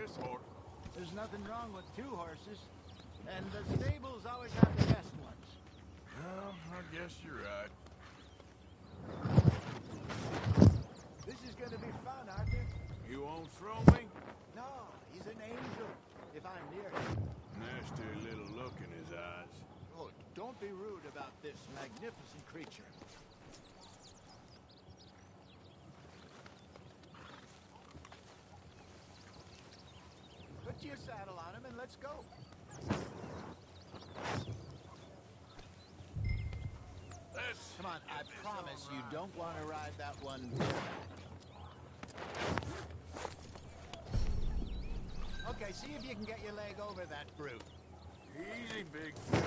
this horse. There's nothing wrong with two horses. And the stables always have the best ones. Well, I guess you're right. This is gonna be fun, Arthur. You won't throw me? No, he's an angel, if I'm near him. Nasty little look in his eyes. Oh, don't be rude about this magnificent creature. Put your saddle on him and let's go. Come on, I promise you don't want to ride that one. Okay, see if you can get your leg over that brute. Easy, big boy.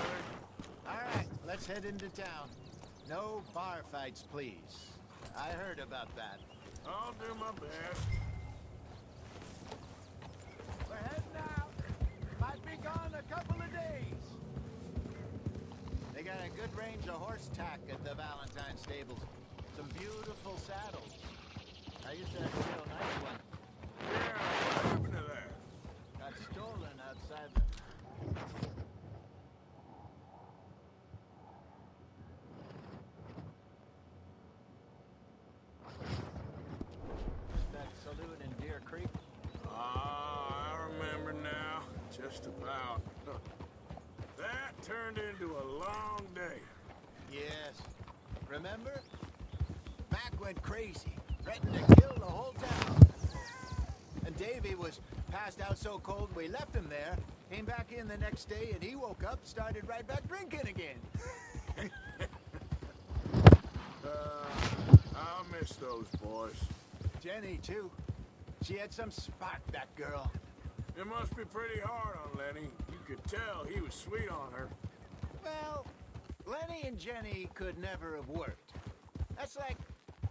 All right, let's head into town. No bar fights, please. I heard about that. I'll do my best. We're heading out. Might be gone a couple of days. They got a good range of horse tack at the Valentine stables. Some beautiful saddles. I used to have a real nice one. Yeah, what happened to that? Got stolen outside the... That saloon in Deer Creek. Ah, I remember now. Just about. That turned into a long day. Yes. Remember? Mac went crazy, threatened to kill the whole town. And Davy was passed out so cold we left him there, came back in the next day, and he woke up, started right back drinking again. I'll miss those boys. Jenny, too. She had some spark, that girl. It must be pretty hard on Lenny. You could tell he was sweet on her. Well, Lenny and Jenny could never have worked. That's like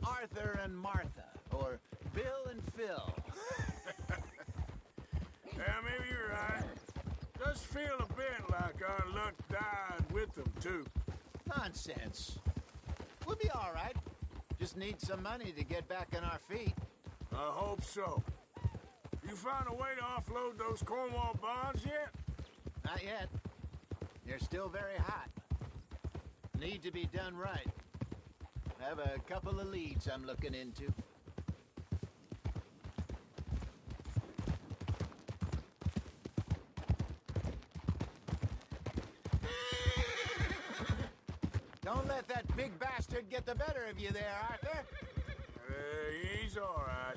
Arthur and Martha, or Bill and Phil. Yeah, maybe you're right. Does feel a bit like our luck died with them, too. Nonsense. We'll be all right. Just need some money to get back on our feet. I hope so. You found a way to offload those Cornwall bonds yet? Not yet. They're still very hot. Need to be done right. I have a couple of leads I'm looking into. Don't let that big bastard get the better of you there, Arthur. He's all right.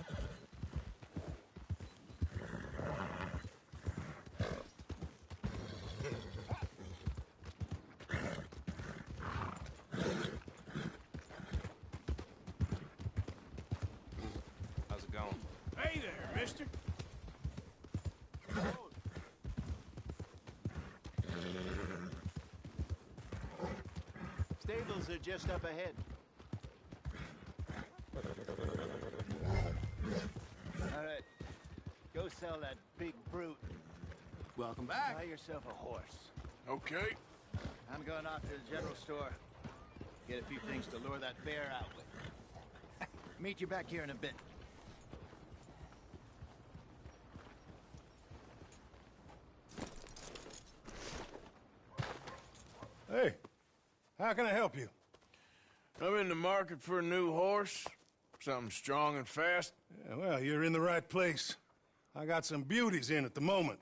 How's it going? Hey there, mister. Stables are just up ahead. All right. Go sell that big brute. Welcome back. Buy yourself a horse. Okay. I'm going off to the general store. Get a few things to lure that bear out with. Meet you back here in a bit. Hey, how can I help you? I'm in the market for a new horse. Something strong and fast. Yeah, well, you're in the right place. I got some beauties in at the moment.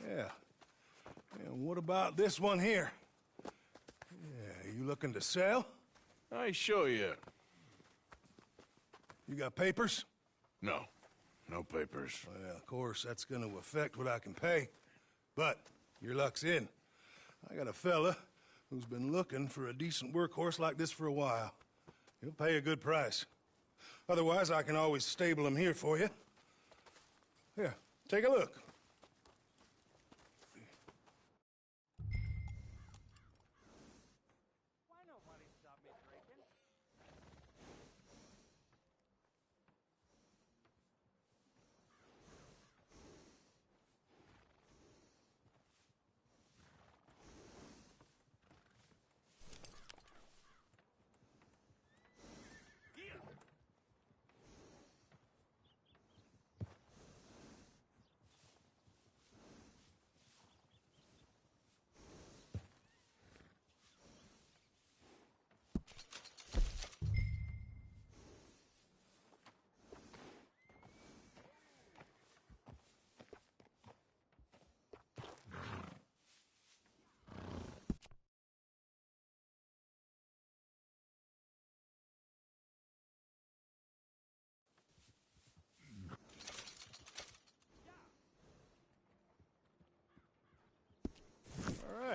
Yeah. And what about this one here? Yeah, you looking to sell? I show you. You got papers? No. No papers. Well, of course, that's gonna affect what I can pay. But your luck's in. I got a fella who's been looking for a decent workhorse like this for a while. He'll pay a good price. Otherwise, I can always stable him here for you. Here, take a look.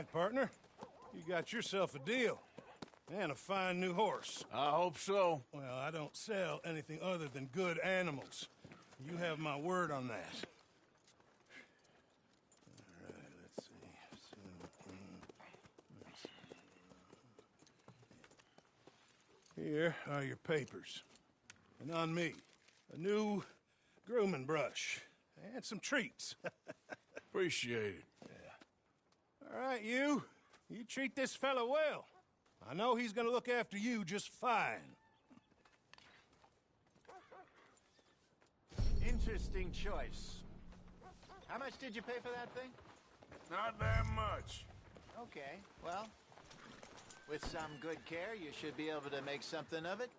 right, partner. You got yourself a deal. And a fine new horse. I hope so. Well, I don't sell anything other than good animals. You have my word on that. All right, let's see. Here are your papers. And on me, a new grooming brush and some treats. Appreciate it. All right, you treat this fella well. I know he's gonna look after you just fine. Interesting choice. How much did you pay for that thing? Not that much. Okay, well, with some good care, you should be able to make something of it.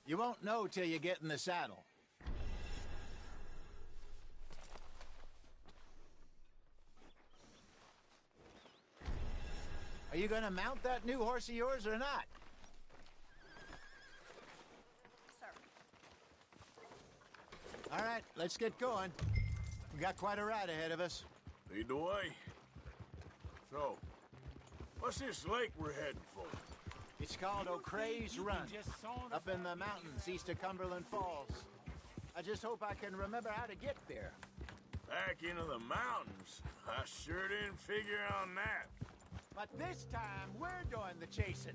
You won't know till you get in the saddle. Are you gonna mount that new horse of yours or not? Sir. All right, let's get going. We got quite a ride ahead of us. Lead the way. So, what's this lake we're heading for? It's called O'Creagh's Run, up in the mountains east of Cumberland Falls. I just hope I can remember how to get there. Back into the mountains? I sure didn't figure on that. But this time, we're doing the chasing.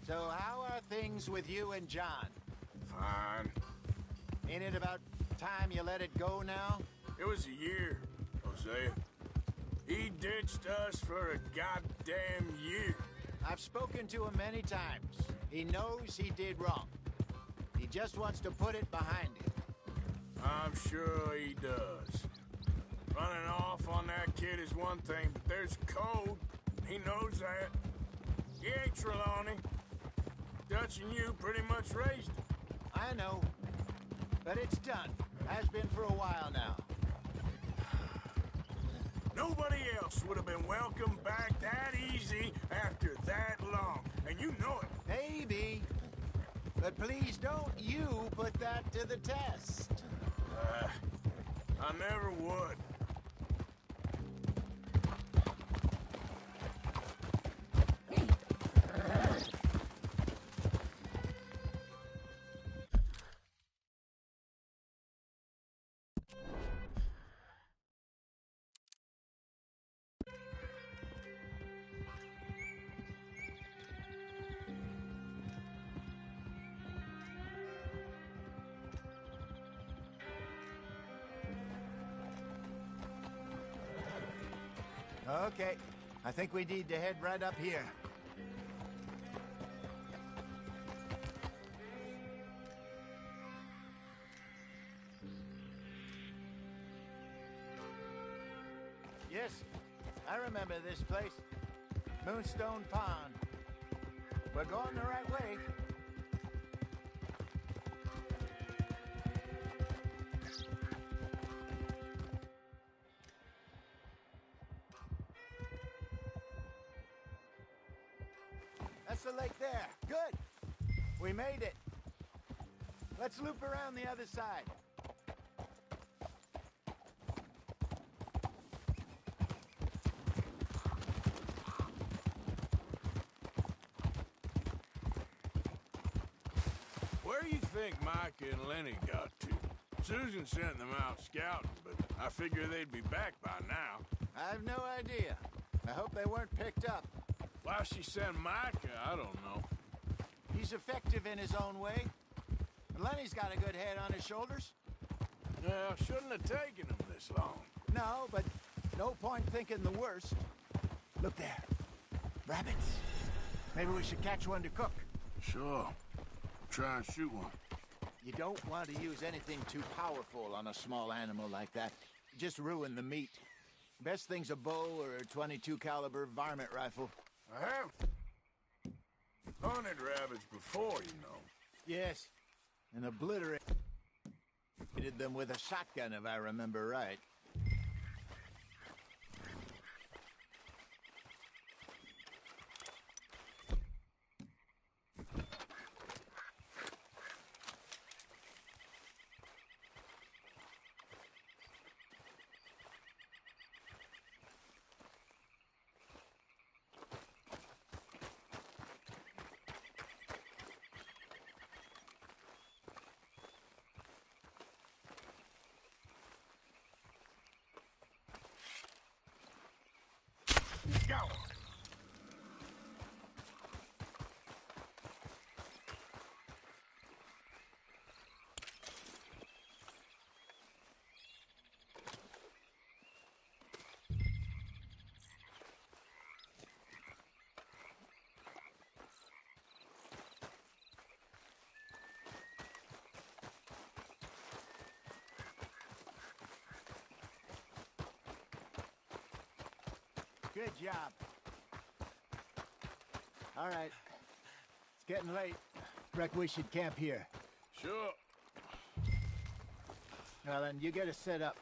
So how are things with you and John? Fine. Ain't it about time you let it go now? It was a year, Hosea. He ditched us for a goddamn year. I've spoken to him many times. He knows he did wrong. He just wants to put it behind him. I'm sure he does. Running off on that kid is one thing, but there's code. He knows that. He ain't Trelawney. Dutch and you pretty much raised him. I know. But it's done. Has been for a while now. Nobody else would have been welcomed back that easy after that long. And you know it. Maybe. But please don't you put that to the test. I never would. Okay. I think we need to head right up here. Yes, I remember this place. Moonstone Pond. We're going the right way. That's the lake there. Good. We made it. Let's loop around the other side. Where do you think Micah and Lenny got to? Susan sent them out scouting, but I figure they'd be back by now. I have no idea. I hope they weren't picked up. Why she sent Micah, I don't know. He's effective in his own way. And Lenny's got a good head on his shoulders. Well, shouldn't have taken him this long. No, but no point thinking the worst. Look there. Rabbits. Maybe we should catch one to cook. Sure. Try and shoot one. You don't want to use anything too powerful on a small animal like that. Just ruin the meat. Best thing's a bow or a .22 caliber varmint rifle. I have hunted rabbits before, you know. Yes, and obliterated them with a shotgun, if I remember right. Good job. All right. It's getting late. Reckon we should camp here. Sure. Well, then, you get us set up.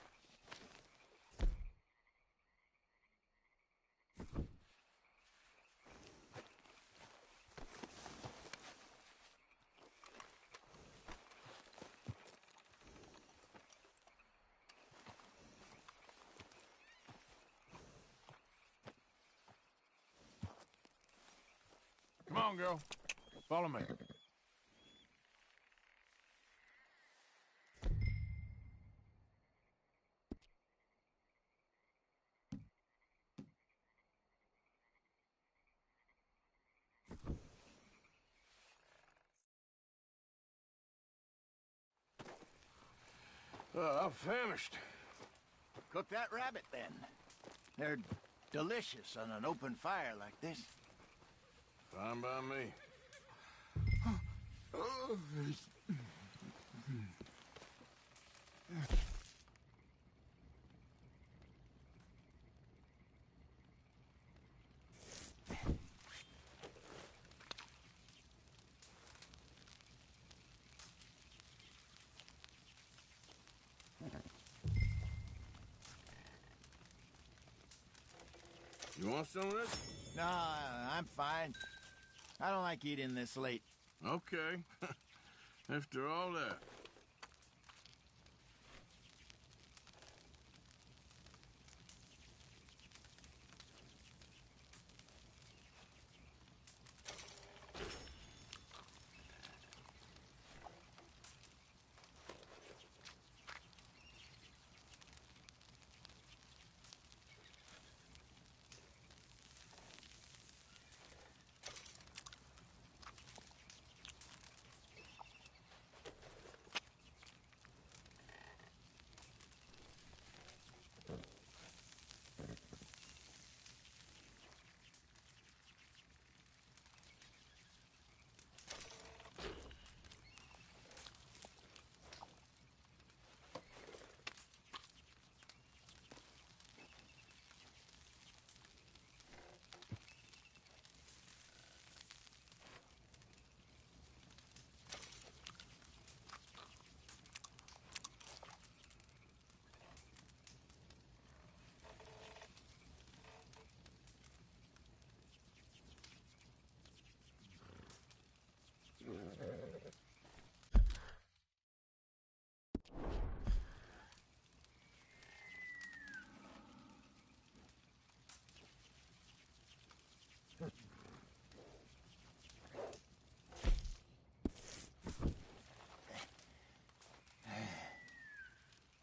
Come on, girl. Follow me. I'm famished. Cook that rabbit, then. They're delicious on an open fire like this. Fine by me. You want some of this? No, I'm fine. I don't like eating this late. Okay. After all that.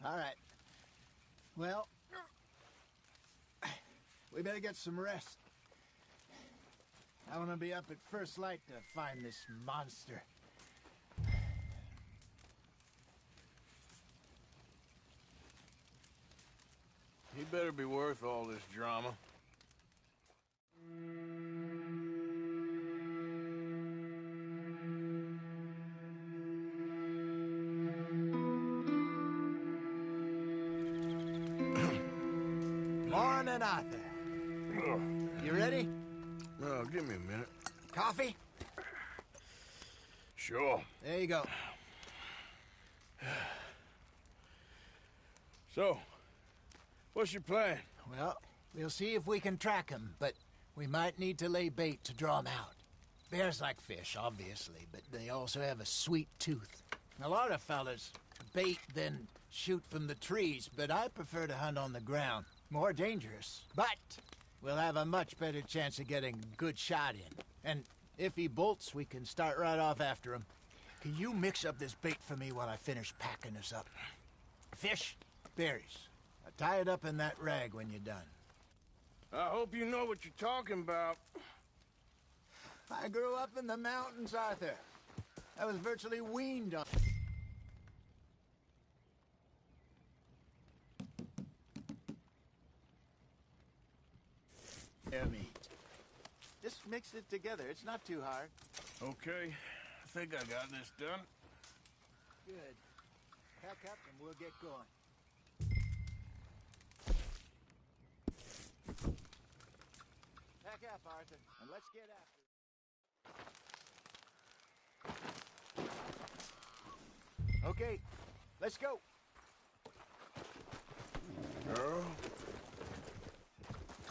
All right. Well, we better get some rest. I want to be up at first light to find this monster. He better be worth all this drama. Morning, Arthur. You ready? Oh, give me a minute. Coffee? Sure. There you go. So, what's your plan? Well, we'll see if we can track him, but we might need to lay bait to draw him out. Bears like fish, obviously, but they also have a sweet tooth. A lot of fellas bait, then shoot from the trees, but I prefer to hunt on the ground. More dangerous. But we'll have a much better chance of getting a good shot in. And if he bolts, we can start right off after him. Can you mix up this bait for me while I finish packing this up? Fish, berries. Tie it up in that rag when you're done. I hope you know what you're talking about. I grew up in the mountains, Arthur. I was virtually weaned on... meat. Just mix it together. It's not too hard. Okay, I think I got this done. Good. Pack up and we'll get going. cap, Arthur, and let's get after it. Okay, let's go. Earl?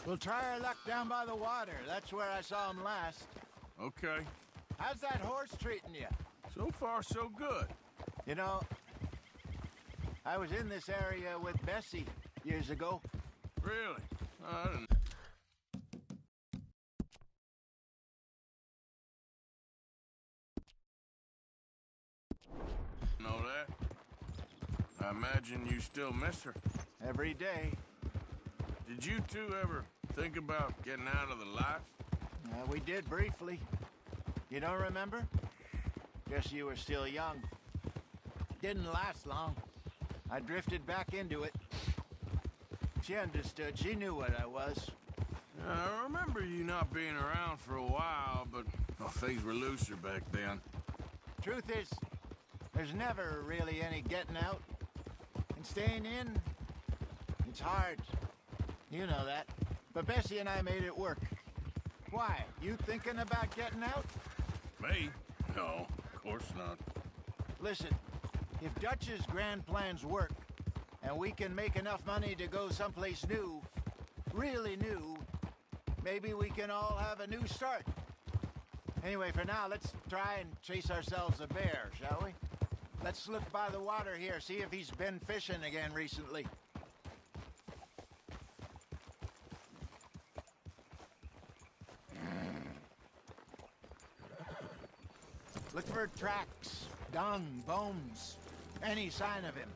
We'll try our luck down by the water. That's where I saw him last. Okay. How's that horse treating you? So far, so good. You know, I was in this area with Bessie years ago. Really? I didn't know that. I imagine you still miss her. Every day. Did you two ever think about getting out of the life? We did briefly. You don't remember? Guess you were still young. Didn't last long. I drifted back into it. She understood. She knew what I was. I remember you not being around for a while, but well, things were looser back then. Truth is, there's never really any getting out. And staying in, it's hard. You know that. But Bessie and I made it work. Why? You thinking about getting out? Me? No, of course not. Listen, if Dutch's grand plans work, and we can make enough money to go someplace new, really new, maybe we can all have a new start. Anyway, for now, let's try and chase ourselves a bear, shall we? Let's look by the water here, see if he's been fishing again recently. Look for tracks, dung, bones, any sign of him.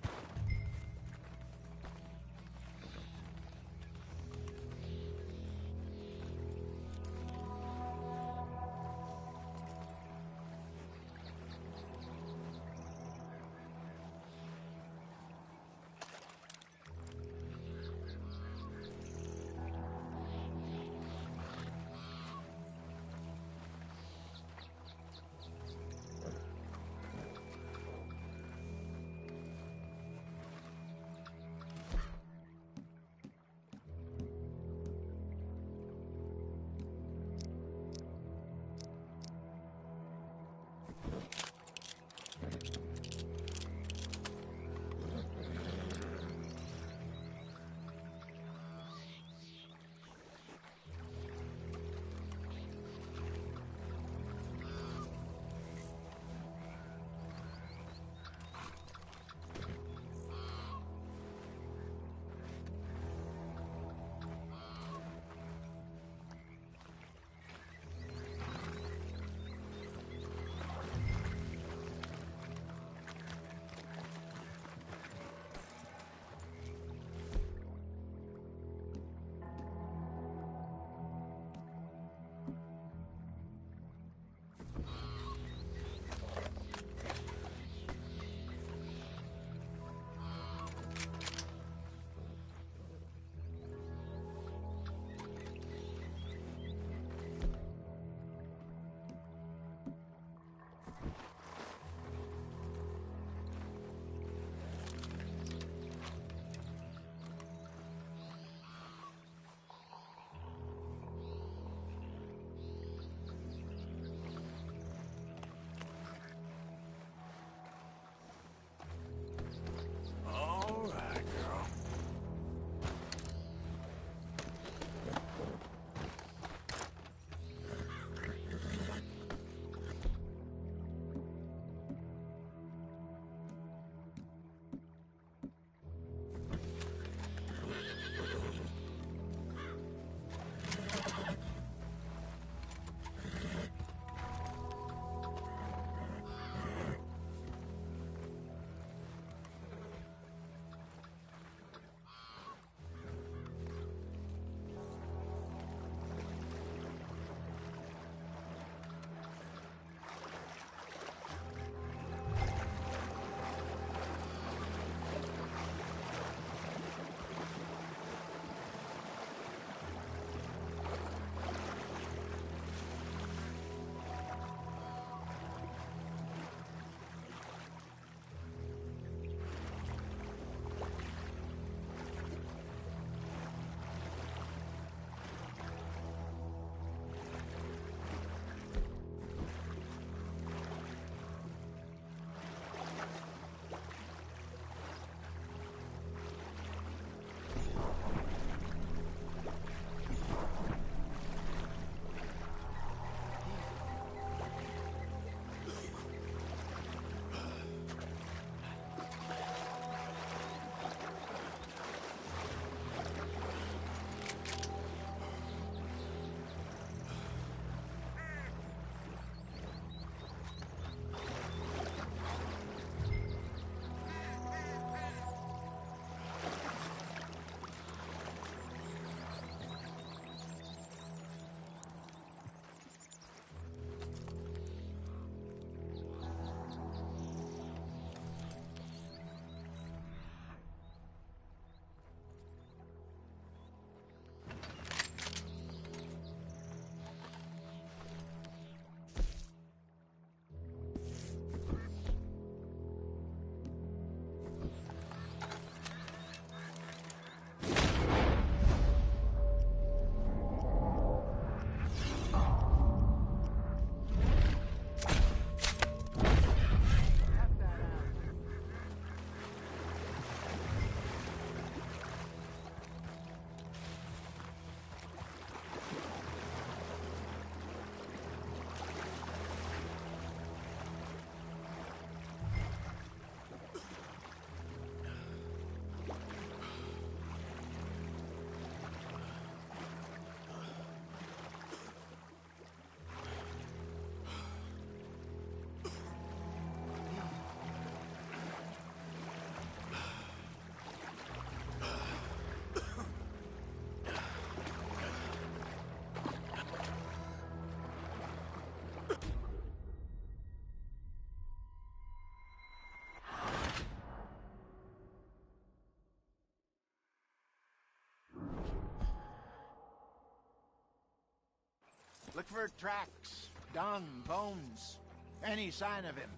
for tracks, dung, bones, any sign of him.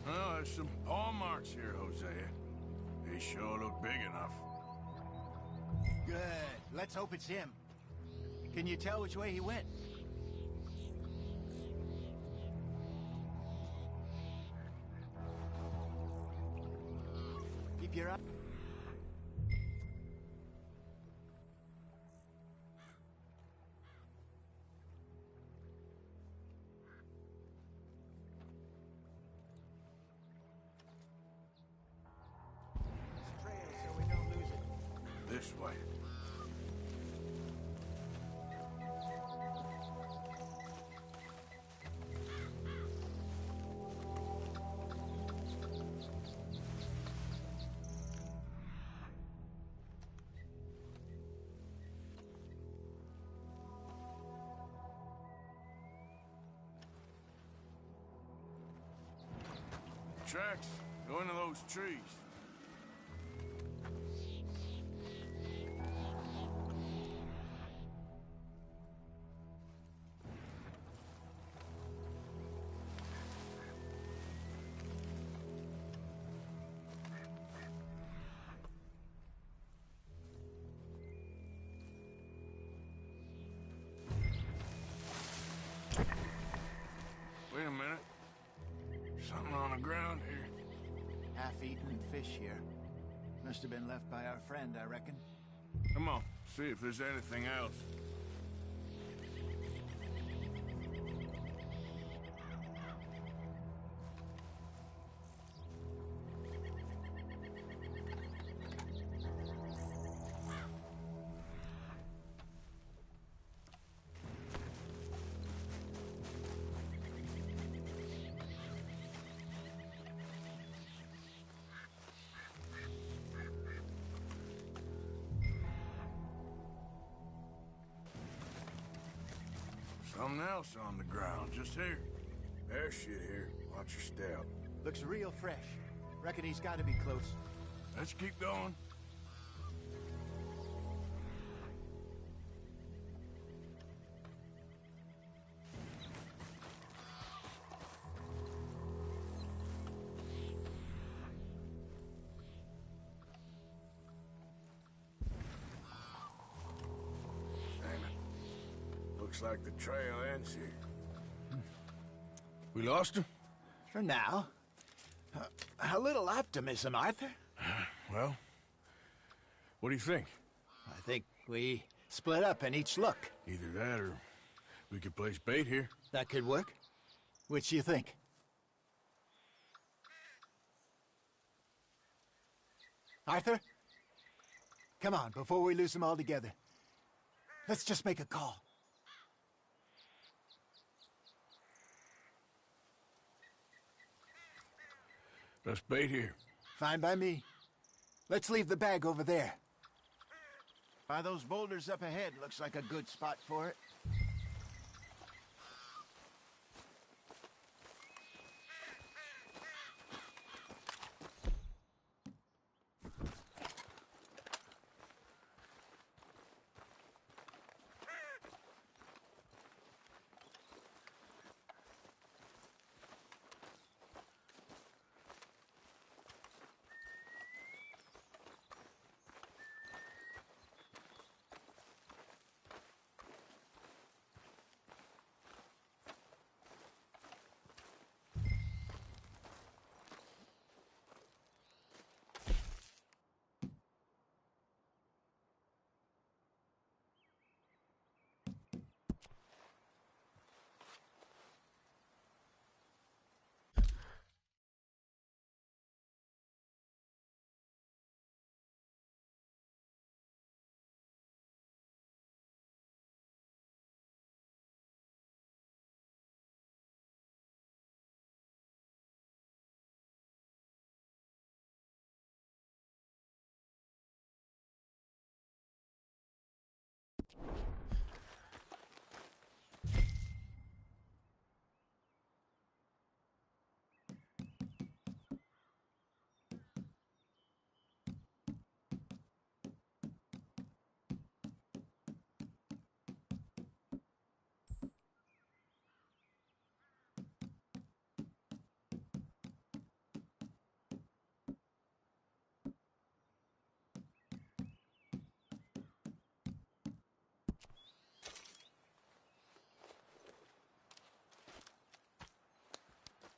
There's some paw marks here, Hosea. They sure look big enough. Good. Let's hope it's him. Can you tell which way he went? Keep your eye. This way. Tracks go into those trees. fish here. Must have been left by our friend, I reckon. Come on, see if there's anything else. Something else on the ground, just here. There's shit here. Watch your step. Looks real fresh. Reckon he's got to be close. Let's keep going. Looks like the trail ends here. We lost him? For now. A little optimism, Arthur. Well, what do you think? I think we split up and each look. Either that or we could place bait here. That could work. Which you think? Arthur? Come on, before we lose them all together. Let's just make a call. Let's bait here. Fine by me. Let's leave the bag over there. By those boulders up ahead, looks like a good spot for it.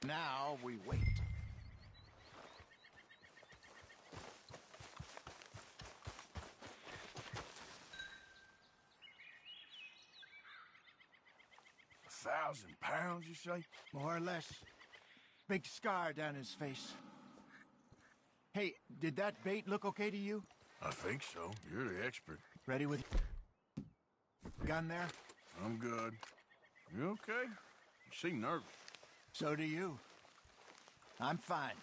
Now we wait. £1,000, you say? More or less. Big scar down his face. Hey, did that bait look okay to you? I think so. You're the expert. Ready with gun there? I'm good. You okay? You seem nervous. So do you. I'm fine.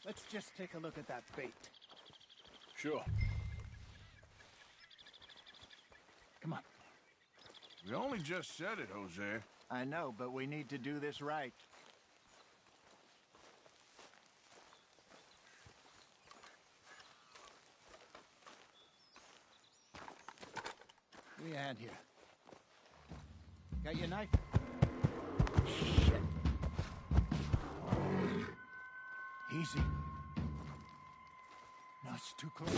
Let's just take a look at that bait. Sure. Come on. We only just said it, Jose. I know, but we need to do this right. Give me a hand here. Got your knife? Shit. Easy. No, it's too close.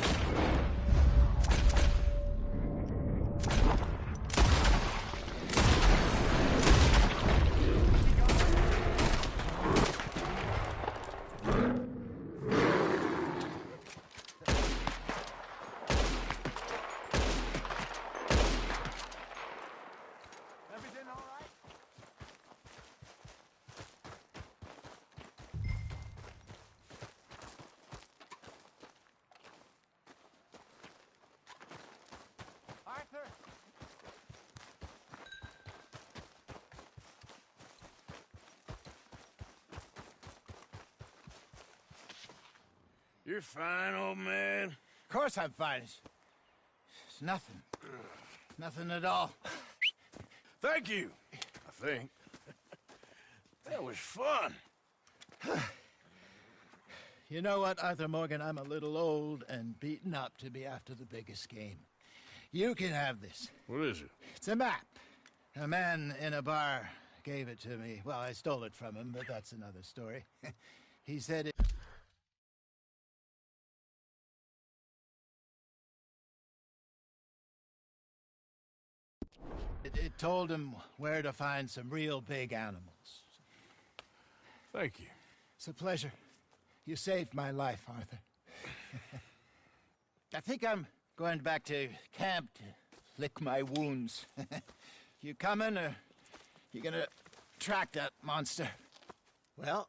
You're fine, old man. Of course I'm fine. It's nothing. Nothing at all. Thank you, I think. That was fun. You know what, Arthur Morgan? I'm a little old and beaten up to be after the biggest game. You can have this. What is it? It's a map. A man in a bar gave it to me. Well, I stole it from him, but that's another story. He said it... It told him where to find some real big animals. Thank you. It's a pleasure. You saved my life, Arthur. I think I'm going back to camp to lick my wounds. You coming, or you gonna track that monster? Well,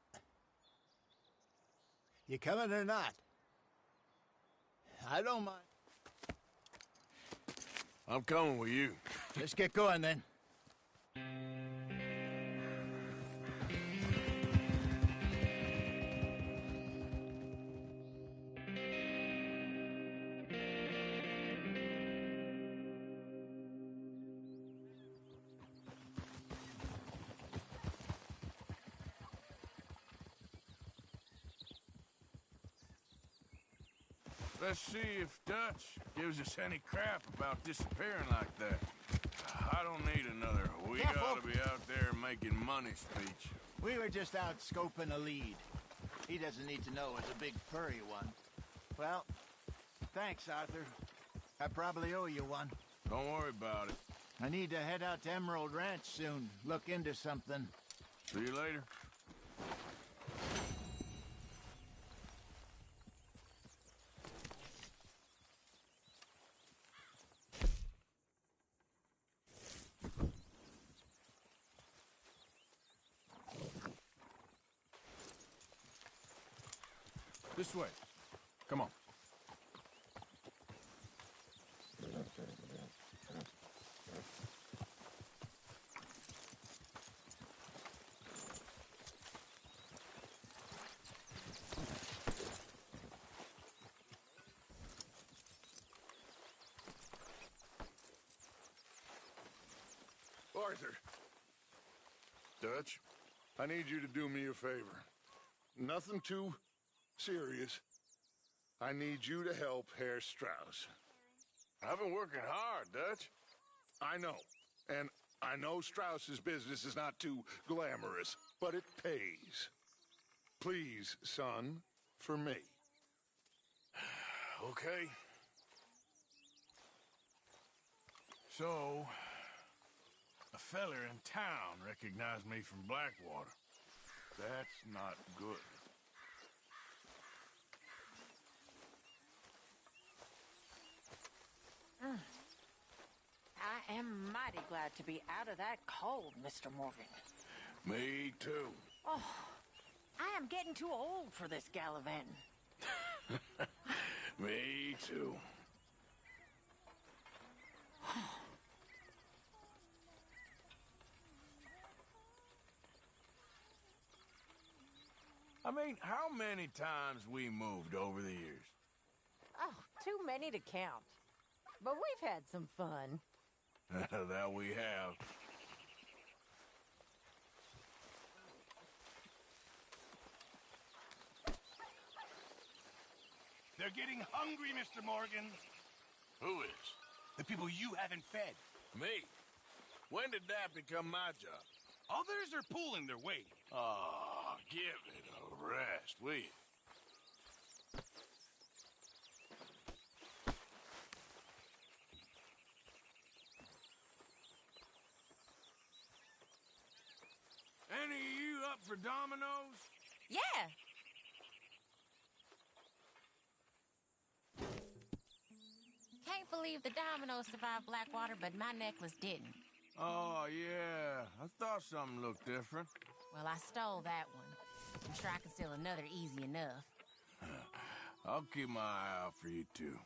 you coming or not? I don't mind. I'm coming with you. Let's get going, then. Let's see if Dutch gives us any crap about disappearing like that. I don't need another "we Careful. ought to be out there making money" speech. We were just out scoping a lead. He doesn't need to know it's a big furry one. Well, thanks, Arthur. I probably owe you one. Don't worry about it. I need to head out to Emerald Ranch soon. Look into something. See you later. This way. Come on. Arthur. Dutch? I need you to do me a favor. Nothing too serious. I need you to help Herr Strauss. I've been working hard, Dutch. I know. And I know Strauss's business is not too glamorous, but it pays. Please, son, for me. Okay. So, a feller in town recognized me from Blackwater. That's not good. I am mighty glad to be out of that cold, Mr. Morgan. Me too. Oh, I am getting too old for this gallivanting. Me too. I mean, how many times we moved over the years? Oh, too many to count. But we've had some fun. That we have. They're getting hungry, Mr. Morgan. Who is? The people you haven't fed. Me. When did that become my job? Others are pulling their weight. Oh, give it a rest, will you? Any of you up for dominoes? Yeah. Can't believe the dominoes survived Blackwater, but my necklace didn't. Oh, yeah. I thought something looked different. Well, I stole that one. I'm sure I can steal another easy enough. I'll keep my eye out for you, too.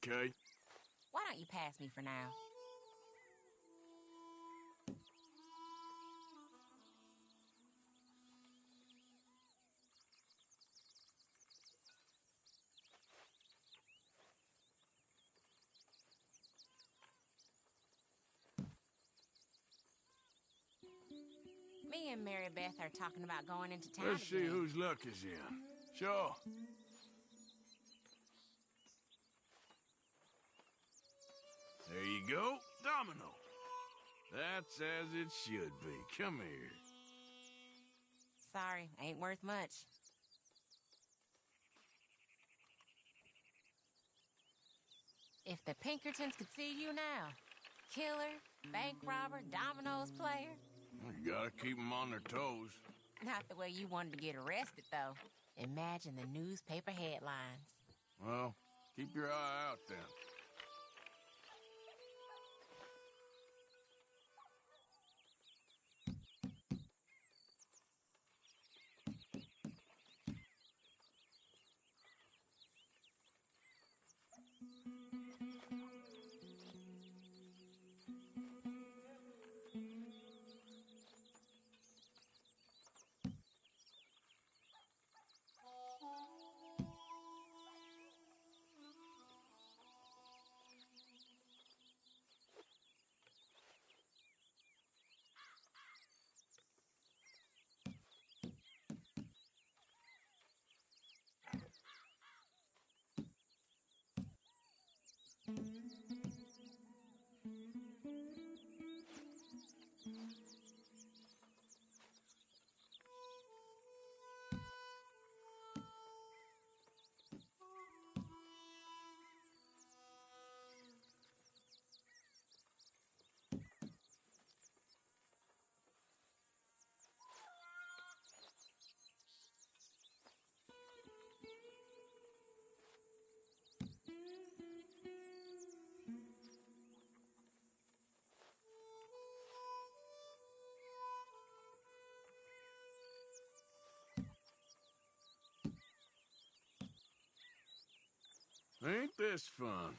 okay? Why don't you pass me for now? Me and Mary Beth are talking about going into town Let's see again. whose luck is in. Sure. There you go. Domino. That's as it should be. Come here. Sorry, ain't worth much. If the Pinkertons could see you now. Killer, bank robber, dominoes player. You gotta keep them on their toes. Not the way you wanted to get arrested, though. Imagine the newspaper headlines. Well, keep your eye out then. Ain't this fun?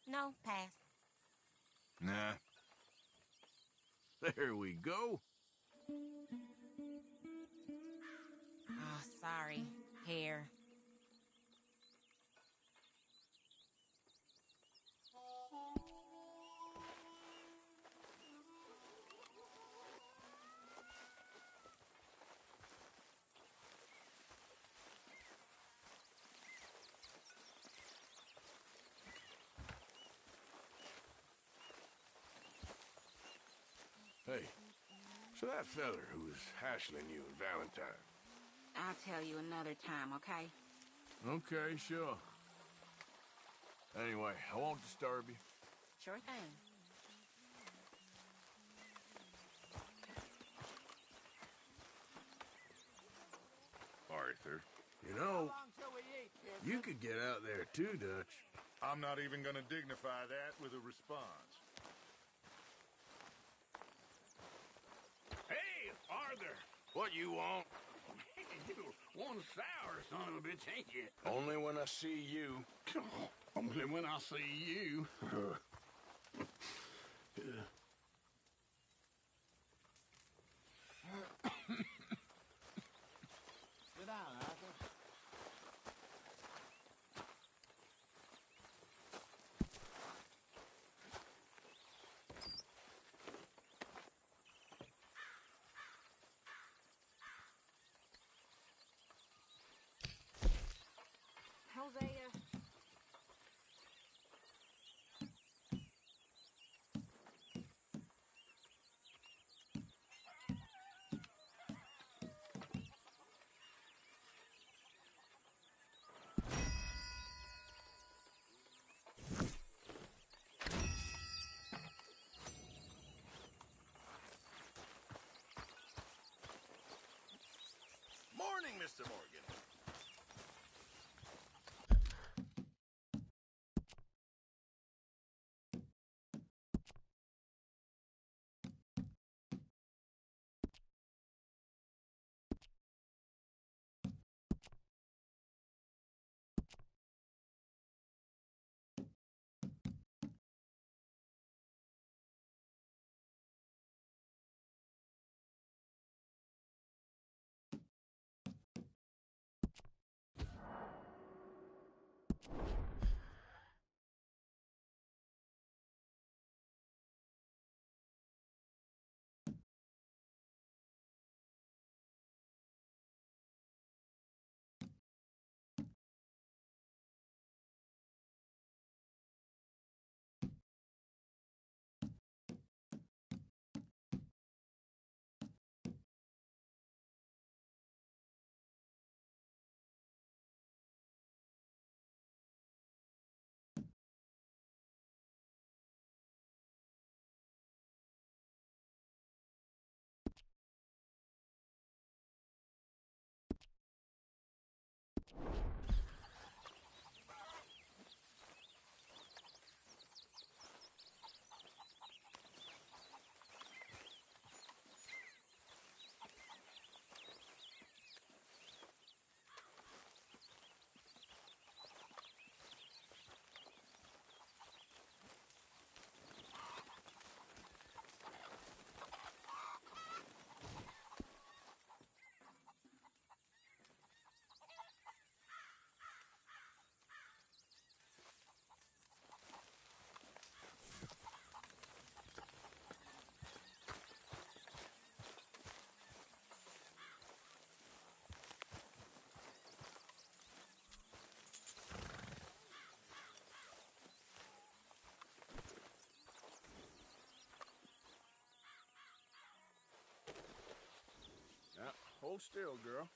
No, pass. Nah. There we go. Oh, sorry. Hair. Hey, so that feller who was hassling you and Valentine. I'll tell you another time, okay? Okay, sure. Anyway, I won't disturb you. Sure thing. Arthur, you know, How long till we eat, kid? you could get out there too, Dutch. I'm not even gonna dignify that with a response. Hey, Arthur! What you want? One sour son of a bitch, ain't you? Only when I see you. Only when I see you. Sit down, Arthur. Hosea. Morning, Mr. Morgan. Hold still, girl.